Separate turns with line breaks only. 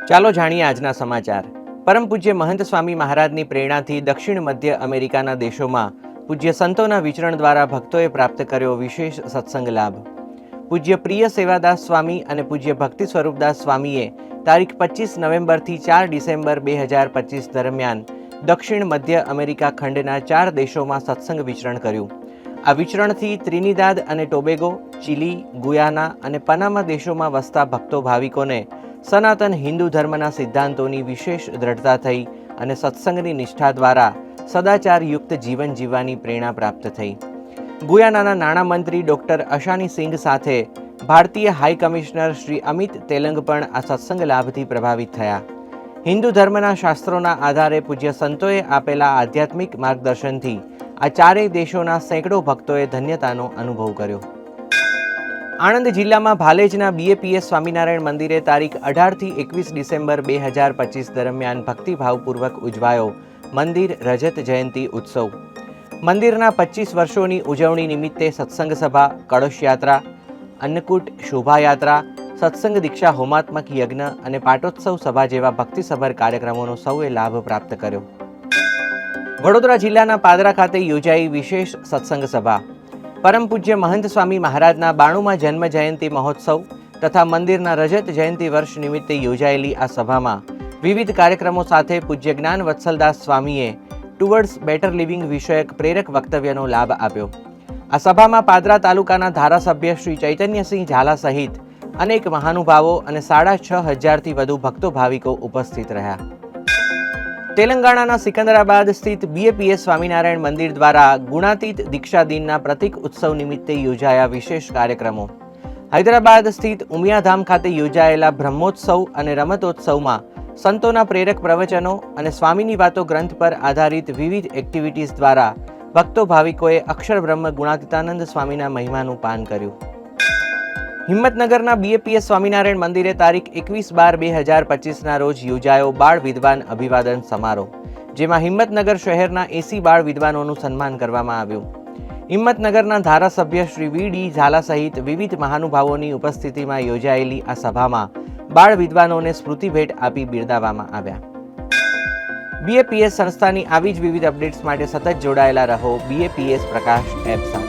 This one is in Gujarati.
ચાલો જાણીએ આજના સમાચાર। પરમ પૂજ્ય મહંત સ્વામી મહારાજની પ્રેરણાથી દક્ષિણ મધ્ય અમેરિકાના દેશોમાં પૂજ્ય સંતોના વિચરણ દ્વારા ભક્તોએ પ્રાપ્ત કર્યો વિશેષ સત્સંગ લાભ। પૂજ્ય પ્રિય સેવાદાસ સ્વામી અને પૂજ્ય ભક્તિ સ્વરૂપદાસ સ્વામીએ તારીખ 25 નવેમ્બરથી 4 ડિસેમ્બર 2025 દરમિયાન દક્ષિણ મધ્ય અમેરિકા ખંડના 4 દેશોમાં સત્સંગ વિચરણ કર્યું। આ વિચરણથી ત્રિનિદાદ અને ટોબેગો, ચિલી, ગુયાના અને પનામા દેશોમાં વસતા ભક્તો ભાવિકોને સનાતન હિન્દુ ધર્મના સિદ્ધાંતોની વિશેષ દ્રઢતા થઈ અને સત્સંગની નિષ્ઠા દ્વારા સદાચારયુક્ત જીવન જીવવાની પ્રેરણા પ્રાપ્ત થઈ। ગુયાનાના નાણામંત્રી ડૉક્ટર અશાની સિંઘ સાથે ભારતીય હાઈ કમિશનર શ્રી અમિત તેલંગ પણ આ સત્સંગ લાભથી પ્રભાવિત થયા। હિન્દુ ધર્મના શાસ્ત્રોના આધારે પૂજ્ય સંતોએ આપેલા આધ્યાત્મિક માર્ગદર્શનથી આ ચારેય દેશોના સેંકડો ભક્તોએ ધન્યતાનો અનુભવ કર્યો। આણંદ જિલ્લામાં ભાલેજના BAPS સ્વામિનારાયણ મંદિરે તારીખ 18થી 21 ડિસેમ્બર 2025 દરમિયાન ભક્તિભાવપૂર્વક ઉજવાયો મંદિર રજત જયંતિ ઉત્સવ। મંદિરના 25 વર્ષોની ઉજવણી નિમિત્તે સત્સંગ સભા, કળશ યાત્રા, અન્નકૂટ, શોભાયાત્રા, સત્સંગ દીક્ષા હોમાત્મક યજ્ઞ અને પાટોત્સવ સભા જેવા ભક્તિસભર કાર્યક્રમોનો સૌએ લાભ પ્રાપ્ત કર્યો। વડોદરા જિલ્લાના પાદરા ખાતે યોજાઈ વિશેષ સત્સંગ સભા। પરમ પૂજ્ય મહંત સ્વામી મહારાજના 92મા જન્મ જયંતિ મહોત્સવ તથા મંદિરના રજત જયંતિ વર્ષ નિમિત્તે યોજાયેલી આ સભામાં વિવિધ કાર્યક્રમો સાથે પૂજ્ય જ્ઞાન વત્સલદાસ સ્વામીએ ટુવર્ડ્સ બેટર લિવિંગ વિષયક પ્રેરક વક્તવ્યનો લાભ આપ્યો। આ સભામાં પાદરા તાલુકાના ધારાસભ્ય શ્રી ચૈતન્યસિંહ ઝાલા સહિત અનેક મહાનુભાવો અને 6500થી વધુ ભક્તો ભાવિકો ઉપસ્થિત રહ્યા। તેલંગાણાના સિકંદરાબાદ સ્થિત BAPS સ્વામિનારાયણ મંદિર દ્વારા ગુણાતીત દીક્ષા દિનના પ્રતિક ઉત્સવ નિમિત્તે યોજાયા વિશેષ કાર્યક્રમો। હૈદરાબાદ સ્થિત ઉમિયાધામ ખાતે યોજાયેલા બ્રહ્મોત્સવ અને રમતોત્સવમાં સંતોના પ્રેરક પ્રવચનો અને સ્વામીની વાતો ગ્રંથ પર આધારિત વિવિધ એક્ટિવિટીઝ દ્વારા ભક્તો ભાવિકોએ અક્ષર બ્રહ્મ ગુણાતીતાનંદ સ્વામીના મહિમાનું પાન કર્યું। હિંમતનગરના BAPS સ્વામિનારાયણ મંદિરે તારીખ 21/12/2025ના રોજ યોજાયો બાળ વિદ્વાન અભિવાદન સમારોહ, જેમાં હિંમતનગર શહેરના 80 બાળ વિદ્વાનોનું સન્માન કરવામાં આવ્યું। હિંમતનગરના ધારાસભ્ય શ્રી VD ઝાલા સહિત વિવિધ મહાનુભાવોની ઉપસ્થિતિમાં યોજાયેલી આ સભામાં બાળ વિદ્વાનોને સ્મૃતિભેટ આપી બિરદાવવામાં આવ્યા। BAPS સંસ્થાની આવી જ વિવિધ અપડેટ્સ માટે સતત જોડાયેલા રહો BAPS પ્રકાશ એપ સાથે।